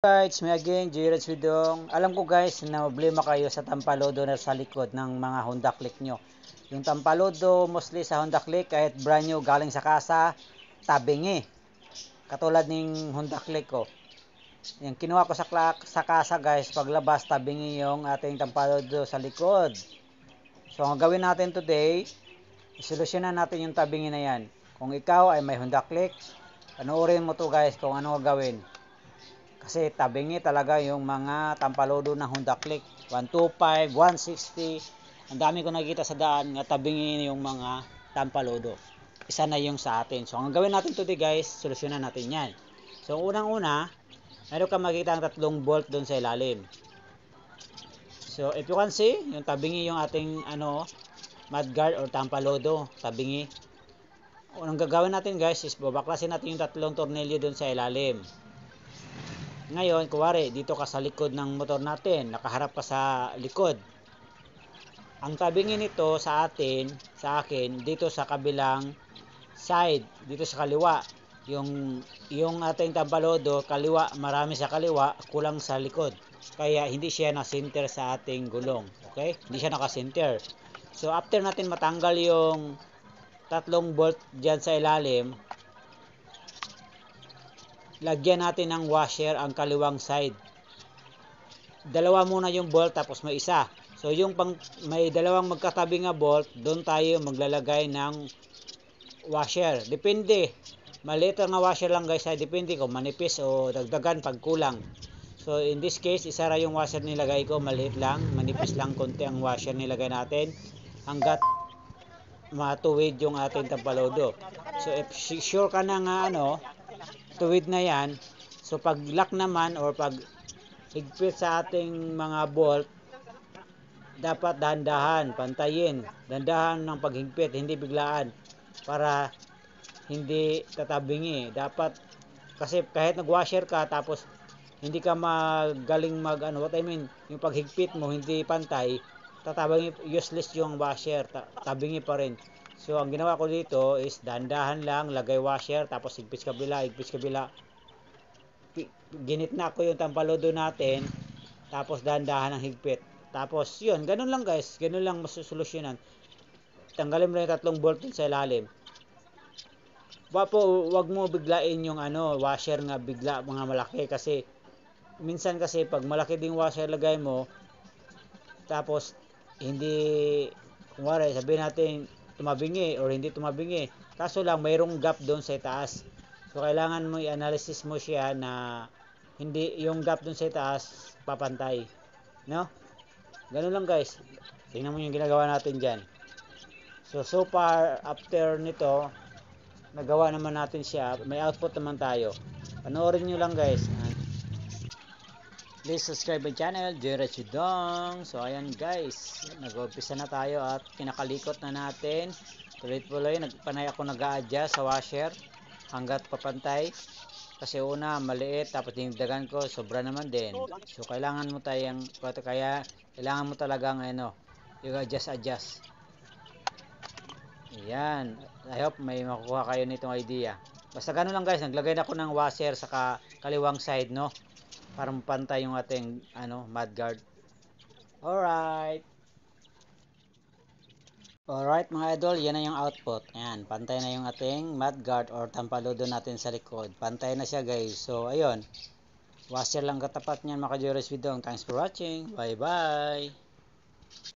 Guys, me again, Jared Widong. Alam ko guys na problema kayo sa tampalodo na sa likod ng mga Honda Click nyo. Yung tampalodo mostly sa Honda Click kahit brand new galing sa kasa, tabingi. Katulad ng Honda Click ko. Yung kinuha ko sa kasa guys, paglabas tabingi yung ating tampalodo sa likod. So ang gawin natin today, isolusyonan natin yung tabingi na yan. Kung ikaw ay may Honda Click, panoorin mo to guys kung ano gawin. Kasi tabingi talaga yung mga tampalodo ng Honda Click 125, 160. Ang dami ko nakikita sa daan nga tabingi yung mga tampalodo. Isa na yung sa atin. So ang gawin natin today guys, solusyonan natin yan. So unang-una, meron ka makikita ang tatlong bolt doon sa ilalim. So if you can see, yung tabingi yung ating mudguard or tampalodo, tabingi. Unang gagawin natin guys is babaklasin natin yung tatlong tornilyo doon sa ilalim. Ngayon, kuwari, dito ka sa likod ng motor natin, nakaharap ka sa likod. Ang tabingi nito sa akin, dito sa kabilang side, dito sa kaliwa. Yung ating tampalodo, kaliwa, marami sa kaliwa, kulang sa likod. Kaya hindi siya na-center sa ating gulong. Okay? Hindi siya naka-center. So, after natin matanggal yung tatlong bolt dyan sa ilalim, lagyan natin ng washer ang kaliwang side. Dalawa muna yung bolt tapos may isa. So yung may dalawang magkatabi nga bolt, doon tayo maglalagay ng washer. Depende. Maliit nga washer lang guys, depende kung manipis o dagdagan pag kulang. So in this case, isa ra yung washer nilagay ko, maliit lang, manipis lang konti ang washer nilagay natin hanggat matuwid yung ating tampalodo. So if sure ka na nga tuwid na yan, so pag lock naman or pag higpit sa ating mga bolt, dapat dahan-dahan, pantayin, dahan-dahan ng paghigpit, hindi biglaan para hindi tatabingi. Dapat kasi kahit nag-washer ka tapos hindi ka magaling yung paghigpit mo hindi pantay, tatabingi, useless yung washer, tabingi pa rin. So ang ginawa ko dito is dahan-dahan lang, lagay washer tapos higpit kabila. Ginit na ko yung tampalodo natin tapos dahan-dahan ang higpit. Tapos yun, ganun lang guys, ganun lang masusolusyonan. Tanggalin mo lang yung tatlong bolt sa ilalim. Wag mo biglain yung washer nga bigla mga malaki kasi minsan kasi pag malaki ding washer lagay mo tapos hindi, kumwari sabihin natin tumabingi or hindi tumabingi, kaso lang mayroong gap doon sa taas. So kailangan mo i-analysis mo siya na hindi yung gap doon sa taas papantay, no? Ganun lang guys, tingnan mo yung ginagawa natin dyan. So far after nito nagawa naman natin siya, may output naman tayo. Panoorin nyo lang guys. Please subscribe my channel, Jared Widong. So ayan guys, nag-umpisa na tayo at kinakalikot na natin. Tuloy-tuloy, panay ako nag-a-adjust sa washer hanggat papantay. Kasi una maliit tapos dinagdagan ko, sobra naman din. So kailangan mo kailangan mo talagang i-adjust. Ayan, I hope may makukuha kayo nitong idea. Basta gano'n lang guys, naglagay na ako ng washer sa kaliwang side, no? Para mapantay yung ating mudguard. Alright mga idol, yan na yung output. Ayan, pantay na yung ating mudguard or tampalodo natin sa likod. Pantay na siya guys. So ayun, washer lang katapat niyan mga Jared Widong. Thanks for watching. Bye bye.